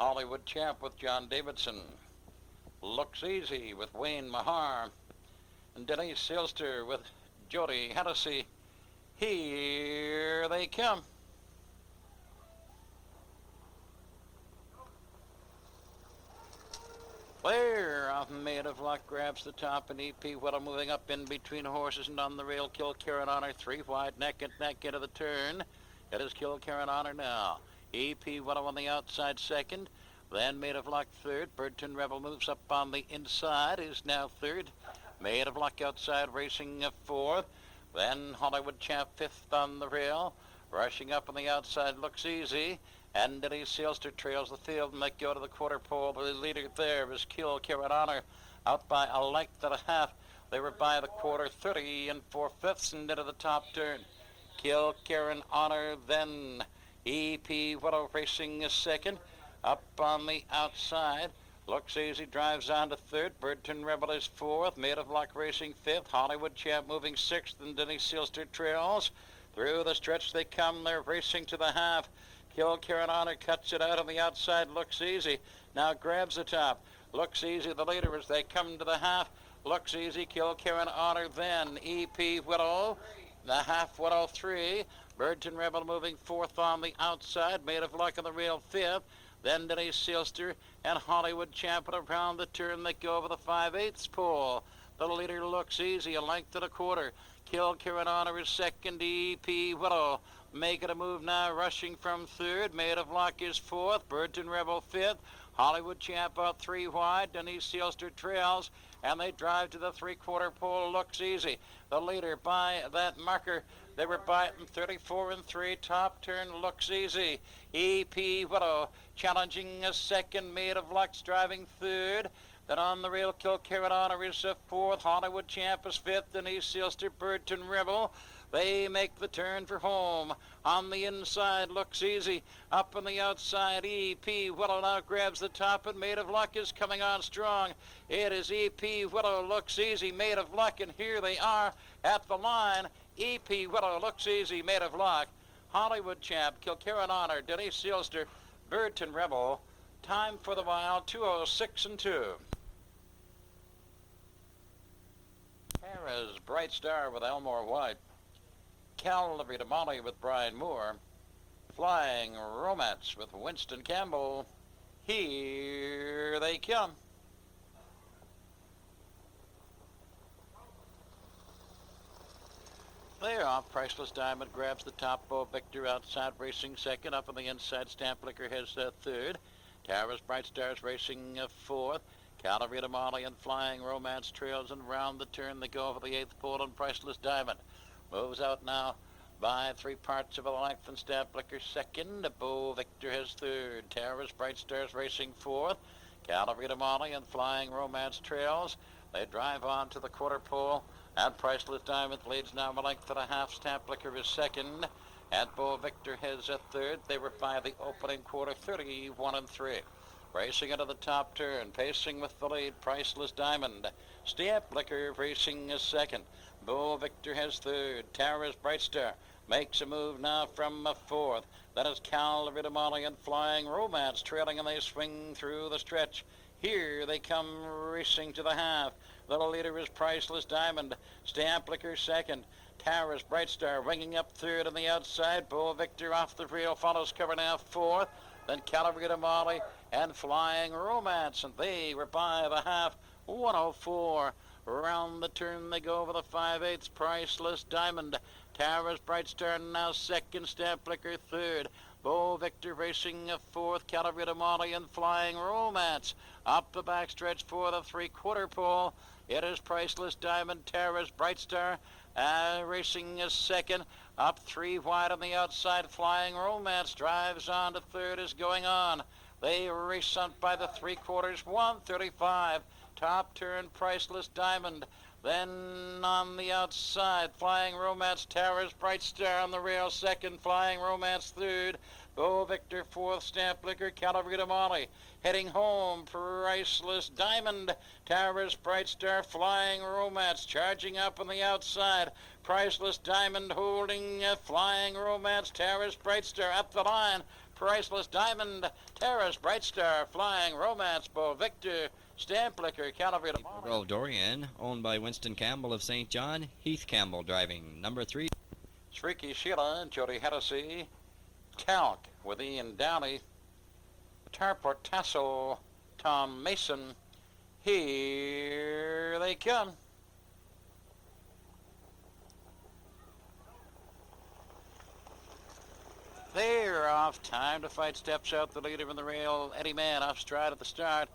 Hollywood Champ with John Davidson. Looks Easy with Wayne Mahar. And Denise Silster with Jody Hennessy. Here they come. There, Made of Luck grabs the top, and EP Whittle moving up in between horses and on the rail. Kill Karen Honor, 3 wide, neck and neck into the turn. It is Kill Karen Honor now. EP Whittle on the outside second. Then Made of Luck third. Burton Rebel moves up on the inside, is now third. Made of Luck outside racing fourth. Then Hollywood Champ fifth on the rail. Rushing up on the outside Looks Easy. And Denise Silster trails the field, and they go to the quarter pole. The leader there is Kill Karen Honor, out by a length and a half. They were by the quarter, 30 4/5 and into the top turn. Kill Karen Honor, then EP Whittle racing is second. Up on the outside, Looks Easy drives on to third. Burton Rebel is fourth. Made of Luck racing fifth. Hollywood Champ moving sixth, and Denise Silster trails. Through the stretch they come. They're racing to the half. Kill Karen Honor cuts it out on the outside. Looks Easy now grabs the top. Looks Easy the leader as they come to the half. Looks Easy, Kill Karen Honor, then EP Whittle. The half Whittle 3. Burton Rebel moving fourth on the outside. Made of Luck on the rail fifth. Then Denise Silster and Hollywood Champ around the turn. They go over the 5/8 pole. The leader Looks Easy, a length and a quarter. Kill Karen Honor is second. EP Whittle making a move now, rushing from third. Made of Luck is fourth. Burton Rebel fifth. Hollywood Champ out 3 wide. Denise Silster trails, and they drive to the 3/4 pole. Looks Easy, the leader by that marker. They were by 34 3. Top turn Looks Easy. EP Whittle challenging a second. Made of Luck's driving third. Then on the rail, Kill Karen Honor is fourth. Hollywood Champ is fifth. Denise Silster, Burton Rebel. They make the turn for home. On the inside, Looks Easy. Up on the outside, EP Whittle now grabs the top, and Made of Luck is coming on strong. It is EP Whittle, Looks Easy, Made of Luck, and here they are at the line. EP Whittle, Looks Easy, Made of Luck. Hollywood Champ, Kill Karen Honor, Denise Silster, Burton Rebel. Time for the mile, 2:06 2. Harrah's Bright Star with Elmore White. Calvary to Molly with Brian Moore. Flying Romance with Winston Campbell. Here they come. They're off. Priceless Diamond grabs the top. Bo Victor outside racing second. Up on the inside, Stamp Liquor has third. Tara's Bright Stars racing fourth. Calvary to Molly and Flying Romance trails, and round the turn they go over the 8th pole, and Priceless Diamond moves out now by 3 parts of a length, and Stamp Liquor second. Bo Victor has third. Tara's Bright Stars racing fourth. Calvary to Molly and Flying Romance trails. They drive on to the quarter pole, and Priceless Diamond leads now a length and a half. Stamp Liquor is second, and Bo Victor has a third. They were by the opening quarter, 31 3. Racing into the top turn, pacing with the lead, Priceless Diamond. Stamp Liquor racing is second. Bo Victor has third. Tara's Bright Star makes a move now from fourth. That is Calvary to Molly and Flying Romance trailing, and they swing through the stretch. Here they come racing to the half. The leader is Priceless Diamond. Stamp Liquor second. Tara's Bright Star winging up third on the outside. Bo Victor off the rail follows cover now fourth. Then Calvary to Molly and Flying Romance, and they were by the half, 1:04. Round the turn they go over the 5/8. Priceless Diamond. Tara's Bright Star now second. Stamp Liquor third. Bo Victor racing fourth. Calvary to Molly and Flying Romance. Up the backstretch for the 3/4 pole. It is Priceless Diamond. Tara's Bright Star racing second. Up 3 wide on the outside. Flying Romance drives on to third, is going on. They race on by the 3/4, 1:35. Top turn, Priceless Diamond. Then on the outside, Flying Romance, Tara's Bright Star on the rail second. Flying Romance third. Bo Victor fourth. Stamp Liquor, Calvary to Molly. Heading home, Priceless Diamond. Tara's Bright Star, Flying Romance charging up on the outside. Priceless Diamond holding Flying Romance. Tara's Bright Star up the line. Priceless Diamond, Terrace, Bright Star, Flying, Romance Bow, Victor, Stamp Liquor, Calibre. Grove Dorian, owned by Winston Campbell of St. John. Heath Campbell driving. Number 3. Shrieky Sheila, Jody Hennessy, Talc with Ian Downey, Tarport Tassel, Tom Mason. Here they come. They're off. Time to Fight steps out the leader in the rail. Eddie Man off stride at the start.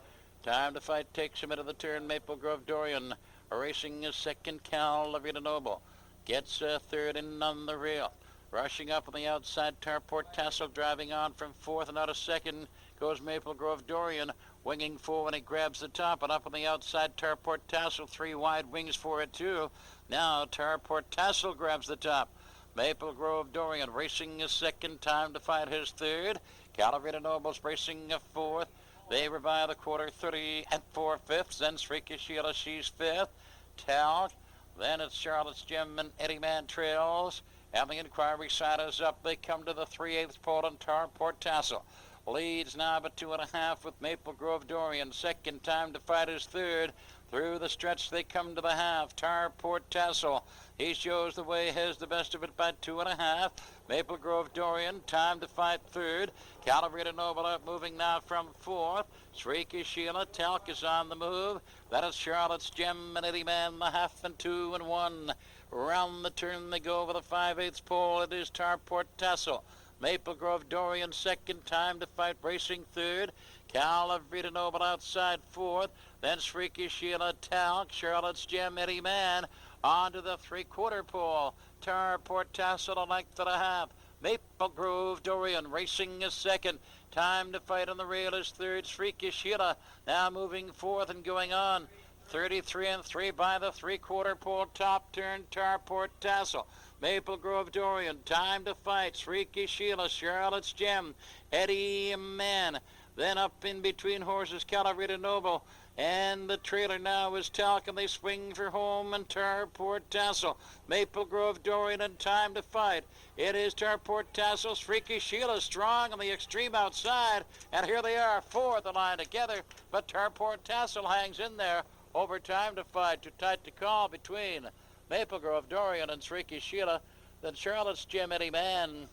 Time to Fight takes him into the turn. Maple Grove Dorian racing his second. Calibre Noble gets a third in on the rail. Rushing up on the outside, Tarport Tassel driving on from fourth, and out a second goes Maple Grove Dorian, winging forward, he grabs the top, and up on the outside, Tarport Tassel, 3 wide wings for it too. Now Tarport Tassel grabs the top. Maple Grove Dorian racing his second. Time to Fight his third. Calibre Noble's racing a fourth. They were by the quarter, 30 and 4/5. Then Shrieky Sheila, she's fifth. Talc. Then it's Charlotte's Gem and Eddie Man trails. And the Inquiry side is up. They come to the 3/8 pole, and Tarport Tassel leads now but 2.5 with Maple Grove Dorian. Second. Time to Fight his third. Through the stretch they come to the half. Tarport Tassel, he shows the way, has the best of it by 2.5. Maple Grove Dorian, Time to Fight third. Calibre Noble up, moving now from fourth. Shrieky Sheila, Talc is on the move. That is Charlotte's Gem and Eddie Man, the half and 2 and 1. Round the turn they go over the 5/8 pole. It is Tarport Tassel. Maple Grove Dorian second. Time to Fight racing third. Calibre Noble outside fourth. Then Shrieky Sheila, Talc, Charlotte's Gem, Eddie Man onto the 3/4 pole. Tarport Tassel a length and a half. Maple Grove Dorian racing is second. Time to Fight on the rail is third. Shrieky Sheila now moving fourth and going on. 33 and 3 by the 3/4 pole. Top turn, Tarport Tassel. Maple Grove Dorian, Time to Fight. Shrieky Sheila, Charlotte's Gem, Eddie Man. Then up in between horses, Calibre Noble. And the trailer now is Talc, and they swing for home, and Tarport Tassel. Maple Grove Dorian and Time to Fight. It is Tarport Tassel. Shrieky Sheila strong on the extreme outside. And here they are, 4 the line together. But Tarport Tassel hangs in there over Time to Fight. Too tight to call between Maple Grove Dorian and Shrieky Sheila. Then Charlotte's Gem, Eddie Man,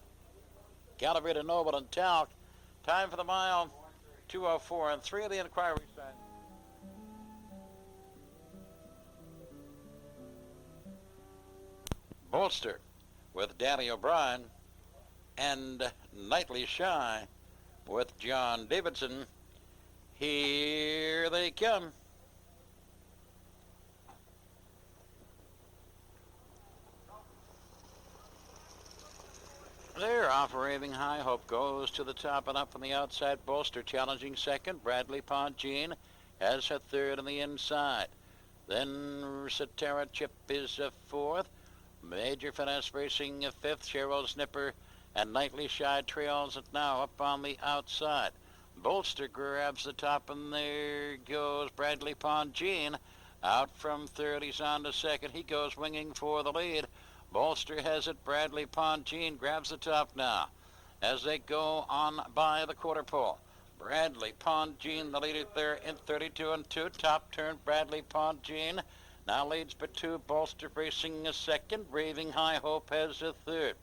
Calibre Noble, and Talc. Time for the mile, 2:04 and 3 of the Inquiry side. Bolster with Danny O'Brien, and Nightly Shy with John Davidson. Here they come. They're off. Raving High Hope goes to the top and up on the outside. Bolster challenging second. Bradley Ponjean has a third on the inside. Then Satara Chip is a fourth. Major Finesse racing a fifth. Cheryl Snipper and Nightly Shy trails it now up on the outside. Bolster grabs the top, and there goes Bradley Ponjean out from third. He's on to second. He goes winging for the lead. Bolster has it. Bradley Ponjean grabs the top now as they go on by the quarter pole. Bradley Ponjean, the leader there in 32 and 2. Top turn, Bradley Ponjean now leads by 2. Bolster racing a second. Raving High Hope has a third.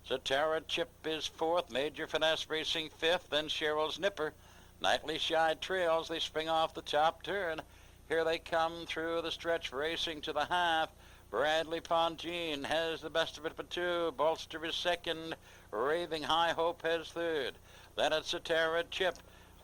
Satara Chip is fourth. Major Finesse racing fifth. Then Cheryl's Nipper. Nightly Shy trails. They spring off the top turn. Here they come through the stretch, racing to the half. Bradley Ponjean has the best of it for 2. Bolster is second. Raving High Hope has third. Then it's Satara Chip.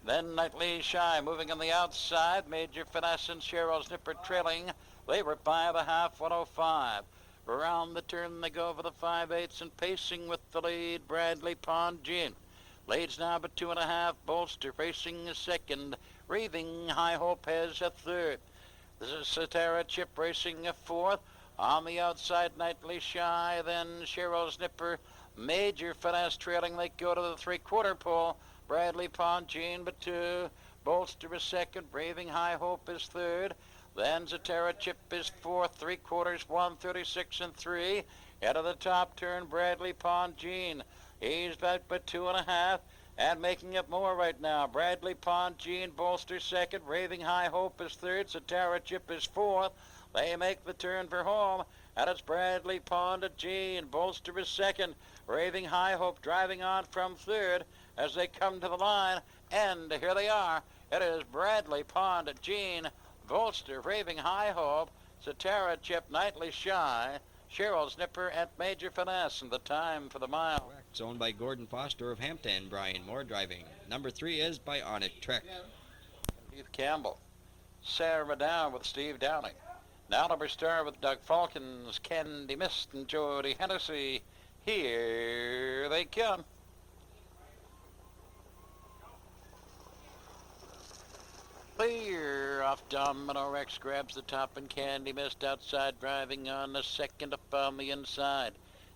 Then Nightly Shy moving on the outside. Major Finesse and Cheryl's Nipper trailing. They were by the half, 105. Around the turn they go for the 5/8 and pacing with the lead. Bradley Ponjean leads now but 2.5. Bolster racing a second. Raving High Hope has a third. This is Satara Chip racing a fourth. On the outside, Nightly Shy, then Cheryl's Nipper. Major Finesse trailing. They go to the 3/4 pole. Bradley Ponjean but 2. Bolster is second. Raving High Hope is third. Then Satara Chip is fourth. 3/4, 136 and 3. Out of the top turn, Bradley Ponjean. He's back by 2.5. And making it more right now. Bradley Pond, Gene Bolster second. Raving High Hope is third. Satara Chip is fourth. They make the turn for home. And it's Bradley Pond at Gene. Bolster is second. Raving High Hope driving on from third as they come to the line. And here they are. It is Bradley Pond at Gene. Bolster, Raving High Hope. Satara Chip, Nightly Shy. Cheryl's Nipper at Major Finesse, and the time for the mile. It's owned by Gordon Foster of Hampton. Brian Moore driving. Number 3 is Bionic Trek. Keith Campbell. Sarah Down with Steve Downing. Now number star with Doug Falcons, Candy Mist, and Jody Hennessy. Here they come. Clear off. Domino Rex grabs the top, and Candy Mist outside driving on the second up on the inside.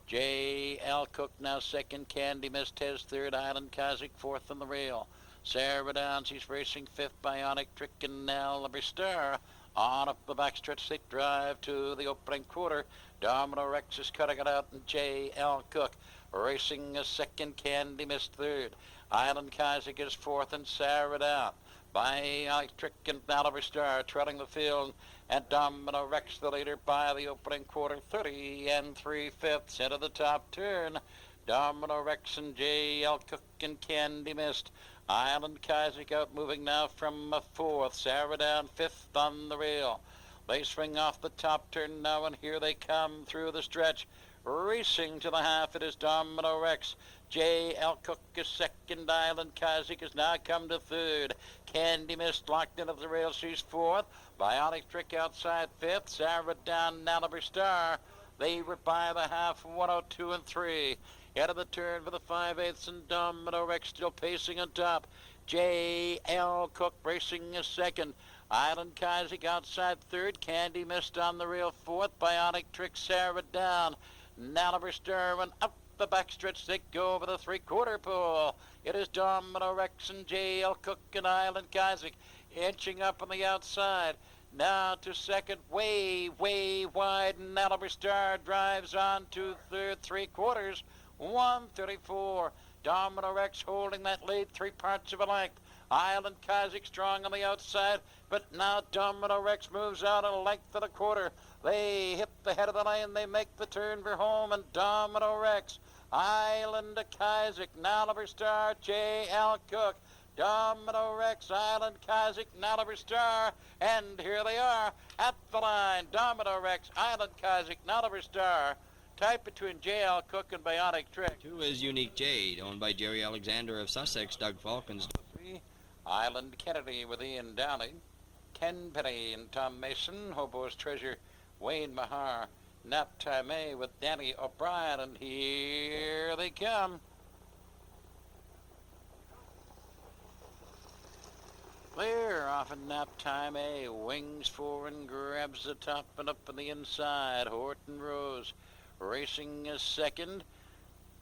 J.L. Cook now second. Candy Mist has third. Island Kazik fourth on the rail. Sarah Downs, he's racing fifth. Bionic Trick, and now number star on up the backstretch. They drive to the opening quarter. Domino Rex is cutting it out, and J.L. Cook racing a second. Candy Mist third. Island Kazik is fourth, and Sarah Down. Bionic Trick and Oliver Star trailing the field, and Domino Rex the leader by the opening quarter, 30 3/5 into the top turn. Domino Rex and J.L. Cook and Candy Mist. Island Kazik out moving now from a fourth. Sarah Down fifth on the rail. They swing off the top turn now, and here they come through the stretch. Racing to the half, it is Domino Rex. J.L. Cook is second. Island Kazik has now come to third. Candy Mist locked into the rail. She's fourth. Bionic Trick outside fifth. Sarah Down, Naliber Star. They were by the half, 102 and 3. Out of the turn for the 5/8, and Domino Rex still pacing on top. J.L. Cook racing is second. Island Kazik outside third. Candy Mist on the rail fourth. Bionic Trick, Sarah Down. Naliber Star, and up the backstretch they go over the three-quarter pole. It is Domino Rex and J.L. Cook and Island Kazik inching up on the outside. Now to second, way wide. Naliber Star drives on to third, three-quarters, 134. Domino Rex holding that lead 3 parts of a length. Island Kazik strong on the outside, but now Domino Rex moves out a length of a quarter. They hit the head of the lane. They make the turn for home, and Domino Rex, Island Kazik, Naliber Star, J.L. Cook, Domino Rex, Island Kazik, Naliber Star, and here they are at the line. Domino Rex, Island Kazik, Naliber Star, tight between J.L. Cook and Bionic Trick. 2 is Unique Jade, owned by Jerry Alexander of Sussex. Doug Falcons. 3, Island Kennedy with Ian Downing. Ken Penny and Tom Mason. Hobo's Treasure, Wayne Mahar. Nap Time A with Danny O'Brien, and here they come. Clear off in Nap Time A. Wings for and grabs the top and up on the inside. Horton Rose racing is second.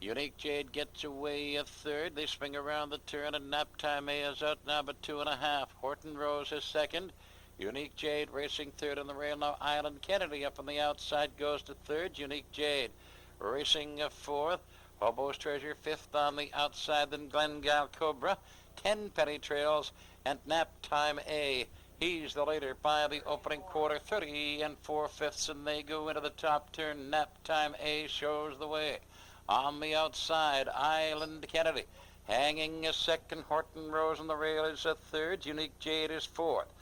Unique Jade gets away a third. They swing around the turn, and Nap Time A is out now but 2.5. Horton Rose is second. Unique Jade racing third on the rail now. Island Kennedy up on the outside goes to third. Unique Jade racing fourth. Hobo's Treasure fifth on the outside. Then Glengal Cobra. 10 Penny trails, and Nap Time A. He's the leader by the opening quarter, 30 4/5, and they go into the top turn. Nap Time A shows the way. On the outside, Island Kennedy hanging a second. Horton Rose on the rail is a third. Unique Jade is fourth.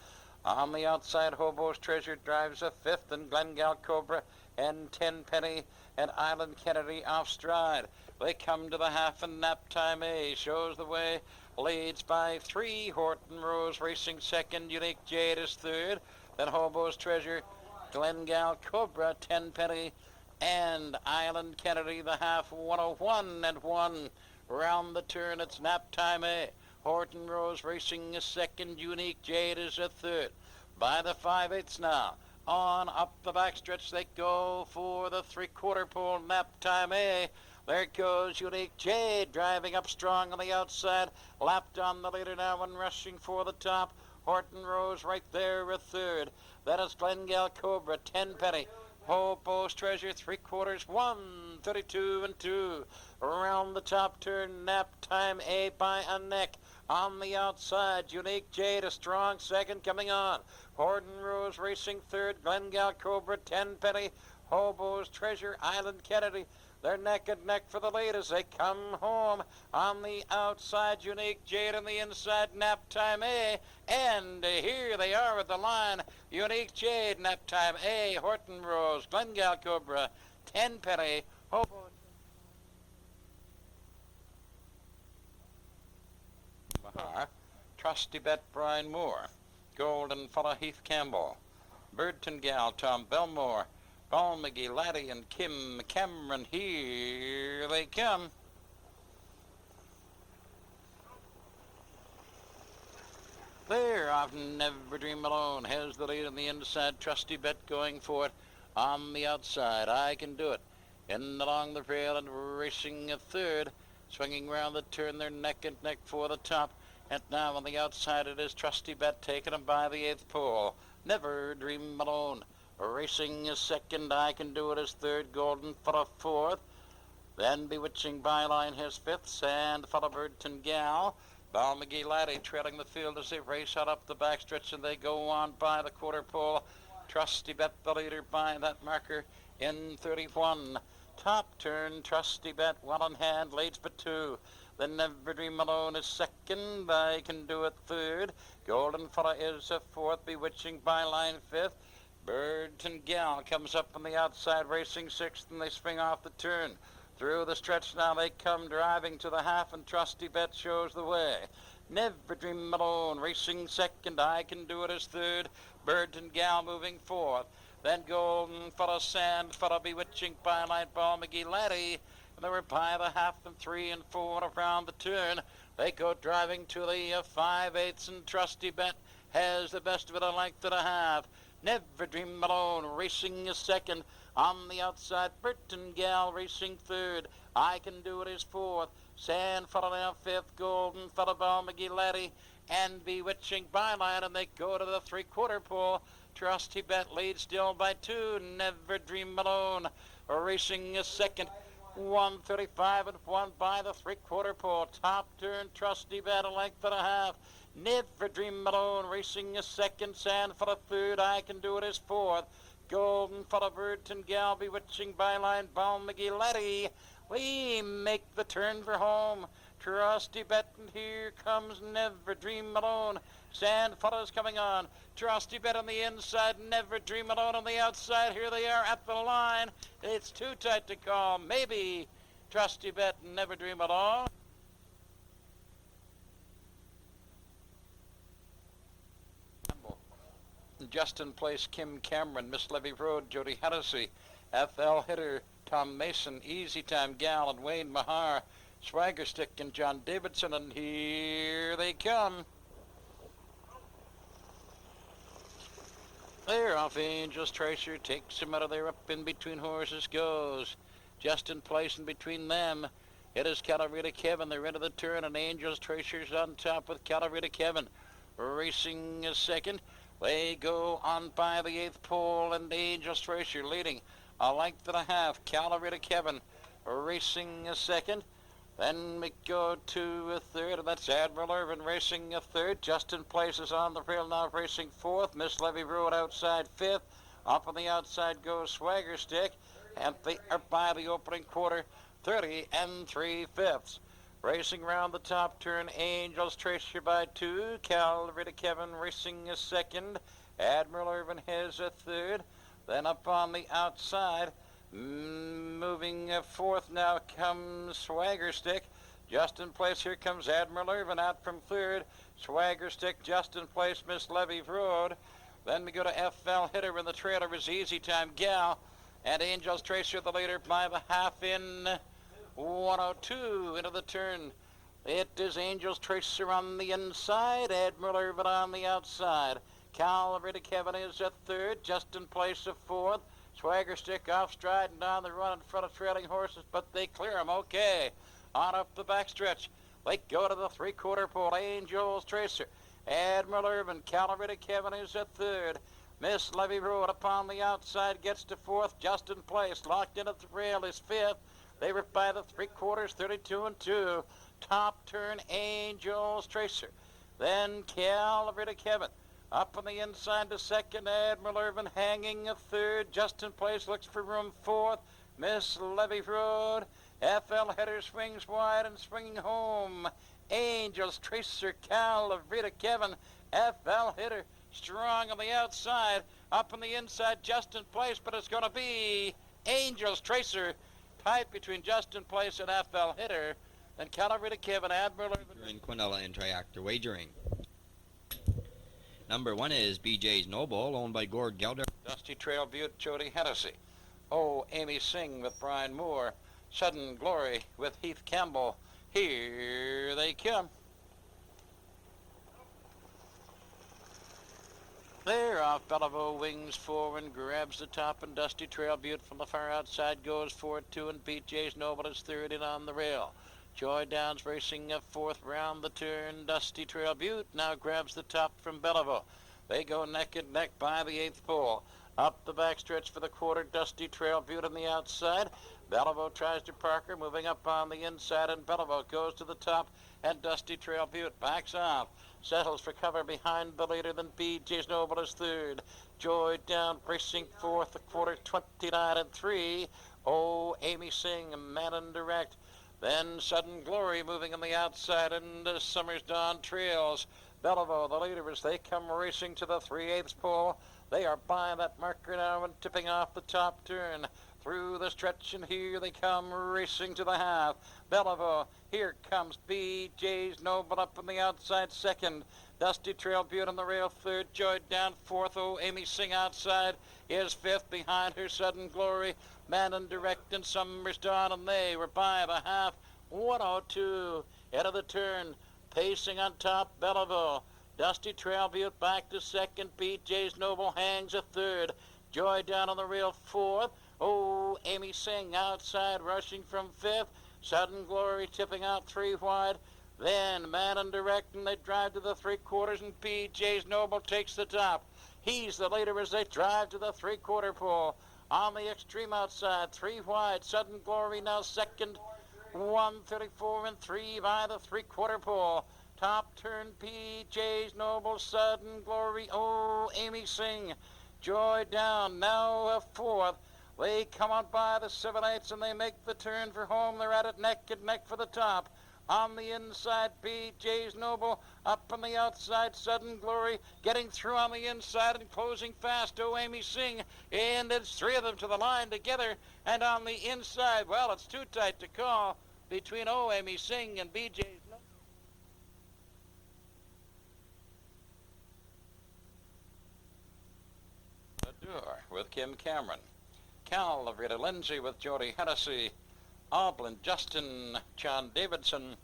On the outside, Hobo's Treasure drives a fifth, and Glengal Cobra and 10 Penny and Island Kennedy off stride. They come to the half, and Nap Time A shows the way, leads by 3. Horton Rose racing second. Unique Jade is third. Then Hobo's Treasure, Glengal Cobra, 10 Penny, and Island Kennedy the half, 101 and 1. Round the turn, it's Nap Time A. Horton Rose racing a second. Unique Jade is a third. By the 5/8 now. On up the backstretch they go for the three-quarter pole. Nap Time A. There goes Unique Jade driving up strong on the outside. Lapped on the leader now and rushing for the top. Horton Rose right there a third. That is Glengal Cobra, 10 Penny. Hobo's Treasure, 3/4, 1:32 and 2. Around the top turn, Nap Time A by a neck. On the outside, Unique Jade, a strong second coming on. Horden Rose racing third, Glengal Cobra, 10 penny. Hobo's Treasure, Island Kennedy. They're neck and neck for the lead as they come home. On the outside, Unique Jade, on the inside, Nap Time A. And here they are at the line. Unique Jade, Nap Time A, Horton Rose, Glengal Cobra, 10 penny. Hobo. Mahar, Trusty Bet, Brian Moore, Golden Fella, Heath Campbell, Birdton Gal, Tom Belmore, Paul McGee, Laddie, and Kim Cameron. Here they come. There, off Never Dream Alone has the lead on the inside. Trusty Bet going for it. On the outside, I Can Do It. In along the rail and racing a third. Swinging round the turn, they're neck and neck for the top. And now on the outside it is Trusty Bet taking him by the 8th pole. Never Dream Alone. Racing is second, I Can Do It is third, Golden for a 4th. Then Bewitching Byline his 5th, Sand for a Birdton Gal. Bal McGee Laddie trailing the field as they race out up the backstretch and they go on by the quarter pole. Trusty Bet the leader by that marker in 31. Top turn, Trusty Bet well in hand, leads but 2. Then Never Dream Alone is second, I Can Do It third. Golden Fella is a 4th, Bewitching Byline 5th. Birdton Gal comes up on the outside, racing 6th, and they swing off the turn. Through the stretch now they come driving to the half, and Trusty Bet shows the way. Never Dream Alone racing second, I Can Do It is third. Birdton Gal moving 4th. Then Golden Fella, Sand Fella, Bewitching Byline, Bal McGee Laddie. And they were by the half and 3 and 4 around the turn. They go driving to the 5/8, and Trusty Bet has the best of it, a length and a half. Never Dream Alone racing is second. On the outside, Burton Gal racing third. I Can Do It is 4th. Sand Fella now 5th. Golden Fella, Bal McGee Laddie, and Bewitching Byline, and they go to the 3/4 pole. Trusty Bet leads still by 2. Never Dream Alone racing is second. 1:35 and 1 by the 3/4 pole. Top turn, Trusty Bet a length and a half. Never Dream Alone racing is second. Sand for a third. I Can Do It is 4th. Golden for a Birdton Gal, Bewitching Byline, Bal McGee Laddie. We make the turn for home. Trusty Bet, and here comes Never Dream Alone. Sand Fella's coming on. Trusty Bet on the inside, Never Dream Alone on the outside. Here they are at the line. It's too tight to call. Maybe Trusty Bet and Never Dream Alone. Justin Place, Kim Cameron, Miss Levy Road, Jody Hennessy, FL Hitter, Tom Mason, Easy Time Gal, and Wayne Mahar, Swagger Stick, and John Davidson, and here they come. There, off Angel's Tracer, takes him out of there, up in between horses goes. Justin Place in between them. It is Calarita Kevin. They're into the turn, and Angel's Tracer's on top with Calarita Kevin. Racing is second. They go on by the 8th pole, and Angel's Tracer leading a length and a half. Calarita Kevin racing a second. Then we go to a third, and that's Admiral Irvin racing a third. Justin Place is on the rail now, racing 4th. Miss Levy Road outside 5th. Up on the outside goes Swagger Stick, and they are by the opening quarter, 30 and 3/5. Racing round the top turn, Angel's Tracer by 2. Calarita Kevin racing a second. Admiral Irvin has a third. Then up on the outside, moving 4th now comes Swagger Stick. Justin Place, here comes Admiral Irvin out from 3rd. Swagger Stick, Justin Place, Miss Levy Road. Then we go to FL Hitter, in the trailer is Easy Time Gal. And Angel's Tracer, the leader, by the half in 102 into the turn. It is Angel's Tracer on the inside, Admiral Irvin on the outside. Calarita Kevin is at 3rd, Justin Place a 4th. Swagger Stick off stride and down the run in front of trailing horses, but they clear him okay. On up the backstretch. They go to the 3/4 pole, Angel's Tracer. Admiral Irvin, Calarita Kevin is at 3rd. Miss Levy Road upon the outside gets to fourth. Just in place. Locked in at the rail is fifth. They were by the 3/4, 32 and 2. Top turn, Angel's Tracer. Then Calvary Kevin. Up on the inside to second, Admiral Irvin hanging a third. Just in place, looks for room fourth. Miss Levy Road. FL Header swings wide and swinging home. Angel's Tracer, Calvary Kevin. FL Hitter strong on the outside. Up on the inside, just in place, but it's going to be Angel's Tracer. Tight between just in place and FL Hitter. Then Calvary Kevin, Admiral Irvin. In Quinella and Triactor wagering. Number 1 is BJ's Noble, owned by Gord Gelder. Dusty Trail Butte, Jody Hennessy. Oh, Amy Singh with Brian Moore. Sudden Glory with Heath Campbell. Here they come. There off Bellevue, wings forward, grabs the top, and Dusty Trail Butte from the far outside goes forward two, and BJ's Noble is third in on the rail. Joy Downs racing up fourth round the turn. Dusty Trail Butte now grabs the top from Bellevue. They go neck and neck by the eighth pole. Up the backstretch for the quarter, Dusty Trail Butte on the outside. Bellevue tries to Parker, moving up on the inside, and Bellevue goes to the top, and Dusty Trail Butte backs off. Settles for cover behind the leader, then BJ's Noble is third. Joy Down racing fourth, the quarter 29 and 3. Oh, Amy Singh, man in direct. Then Sudden Glory moving on the outside, and Summer's Dawn trails. Bellevue, the leader, as they come racing to the 3/8 pole. They are by that marker now and tipping off the top turn. Through the stretch, and here they come racing to the half. Bellevue, here comes BJ's Noble up on the outside second. Dusty Trail Butte on the rail third. Joy Down fourth. Oh, Amy Singh outside is fifth. Behind her, Sudden Glory. Man and Direct and Summer's Dawn, and they were by the half. 102 head of the turn. Pacing on top, Bellevue. Dusty Trail Butte back to second. BJ's Noble hangs a third. Joy Down on the rail fourth. Oh, Amy Singh outside, rushing from fifth. Sudden Glory tipping out three wide. Then Man and Direct, and they drive to the 3/4, and BJ's Noble takes the top. He's the leader as they drive to the 3/4 pole. On the extreme outside, three wide. Sudden Glory now second. 134 and 3 by the 3/4 pole. Top turn, BJ's Noble, Sudden Glory. Oh, Amy Singh. Joy Down now a fourth. They come on by the 7/8 and they make the turn for home. They're at it neck and neck for the top. On the inside, BJ's Noble. Up on the outside, Sudden Glory. Getting through on the inside and closing fast. Oh, Amy Singh. And it's three of them to the line together. And on the inside, well, it's too tight to call between Oh, Amy Singh and BJ's Noble. The door with Kim Cameron. Calvary Lindsay with Jody Hennessy. Aublin, Justin, John Davidson.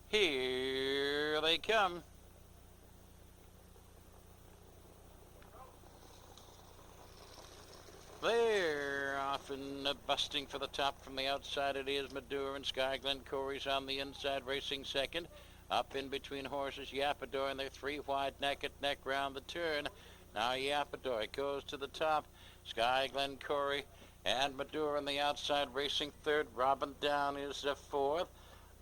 Here they come. They're often busting for the top from the outside. It is Madur and Sky Glen. Corey's on the inside, racing second. Up in between horses, Yapador, and they're three wide, neck and neck round the turn. Now Yapador goes to the top. Sky Glen, Corey, and Madur on the outside, racing third. Robin Down is fourth.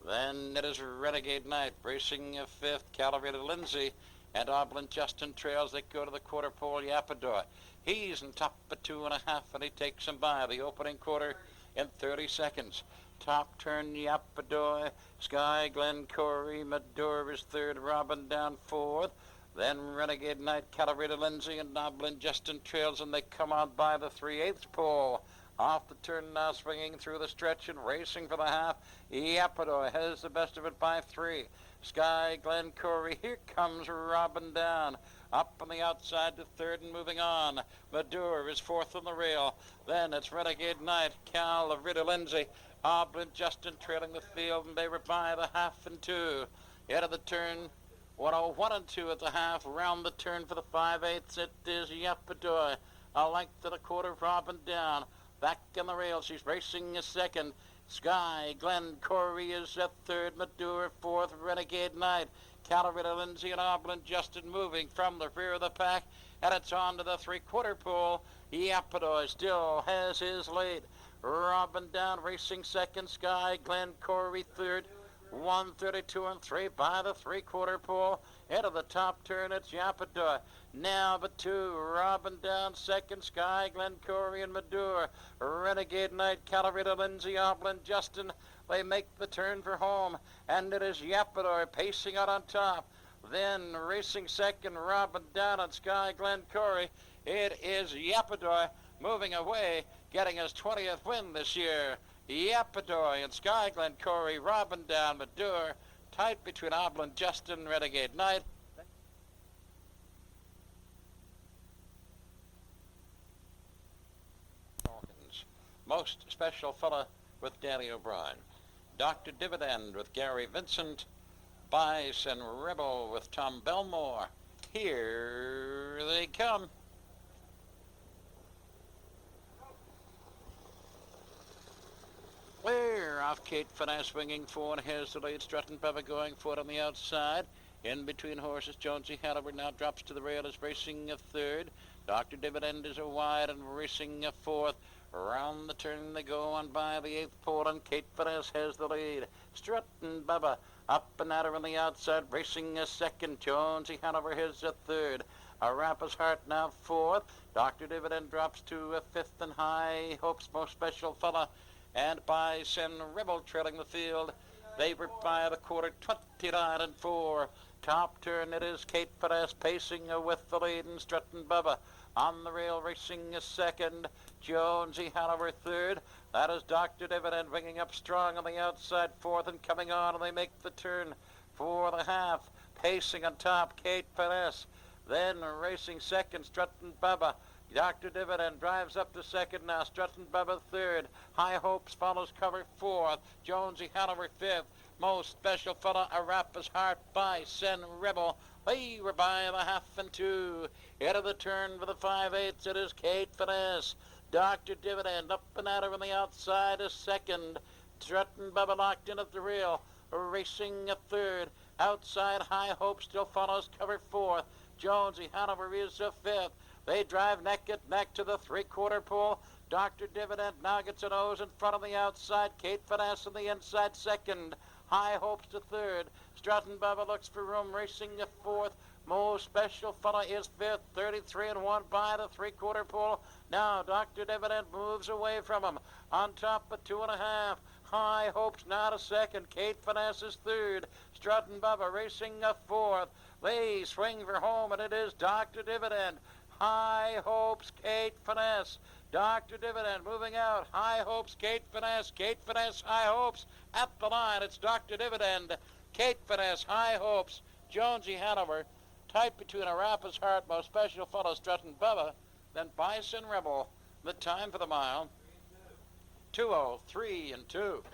Then it is Renegade Knight, racing fifth. Calibrated Lindsay and Aublin Justin trails. They go to the quarter pole, Yapador. He's in top of 2.5, and he takes him by the opening quarter in 30 seconds. Top turn, Yapador, Sky Glen, Corey, Madur is third. Robin Down fourth. Then Renegade Knight, Calibrated Lindsay, and Aublin Justin trails, and they come on by the 3/8 pole. Off the turn now, swinging through the stretch and racing for the half. Yapador has the best of it by 3. Sky Glen, Corey, here comes Robin Down. Up on the outside to third and moving on. Madur is fourth on the rail. Then it's Renegade Knight, Calibrated Lindsay, Aublin Justin trailing the field, and they were by the half and 2. Head of the turn. 101 and 2 at the half. Round the turn for the 5/8. It is Yapador. A length to the quarter, Robin Down. Back on the rail, she's racing a second. Sky Glen, Corey is at third. Madur fourth. Renegade Knight, Calavera, Lindsay, and Oblin Justin moving from the rear of the pack, and it's on to the three-quarter pole. Yapadoi still has his lead. Robin down, racing second. Sky Glen Corey third. 132 and 3 by the three-quarter pole. Into the top turn, it's Yapadoi. Now but two. Robin down second. Sky Glen Corey and Madur. Renegade Knight, Calavera, Lindsay, Oblin Justin. They make the turn for home, and it is Yapador pacing out on top. Then racing second, Robin down on Sky Glen Corey. It is Yapador moving away, getting his 20th win this year. Yapador and Sky Glen Corey, Robin down, Madur, tight between Oblin Justin, Renegade Knight. Most Special Fella with Danny O'Brien. Dr. Dividend with Gary Vincent. Bice and Rebel with Tom Belmore. Here they come. Clear off Kate Finesse, swinging forward. Here's the lead. Strutting Bubba going forward on the outside. In between horses, Jonesy Halliburton now drops to the rail, is racing a third. Dr. Dividend is a wide and racing a fourth. Around the turn they go on by the eighth pole, and Kate Finesse has the lead. Strutting Bubba up and at her on the outside, racing a second. Jonesy Hanover has a third. Arapa's Heart now fourth. Dr. Dividend drops to a fifth, and High Hopes Most Special Fella and Bice and Rebel trailing the field. They were by the quarter, 29 and 4. Top turn, it is Kate Finesse pacing with the lead, and Strutting Bubba on the rail racing a second. Jonesy Hanover third. That is Dr. Dividend bringing up strong on the outside, fourth, and coming on, and they make the turn for the half. Pacing on top, Kate Finesse. Then racing second, Strutting Bubba. Dr. Dividend drives up to second now. Strutting Bubba third. High Hopes follows cover fourth. Jonesy Hanover fifth. Most Special Fella, Arapa's Heart, Bice and Rebel. They were by the half and two. Into the turn for the 5/8. It is Kate Finesse. Dr. Dividend up and at her on the outside is second. Strutting Bubba locked in at the rail. Racing a third. Outside High Hope still follows cover fourth. Jonesy Hanover is a fifth. They drive neck and neck to the three-quarter pole. Dr. Dividend now gets a nose in front on the outside. Kate Finesse on the inside second. High Hopes to third. Strutting Bubba looks for room, racing a fourth. Most Special Fella is fifth, 33 and 1 by the three-quarter pole. Now Dr. Dividend moves away from him. On top of 2.5. High Hopes now to second. Kate Finesse is third. Strutting Bubba racing a fourth. They swing for home, and it is Dr. Dividend. High Hopes, Kate Finesse. Dr. Dividend moving out. High Hopes, Kate Finesse. Kate Finesse, High Hopes. At the line, it's Dr. Dividend. Kate Finesse, High Hopes. Jonesy Hanover. Tight between Arapa's Heart, Most Special Fella, Strutting Bubba. Then Bice and Rebel. The time for the mile, 2:03 and 2.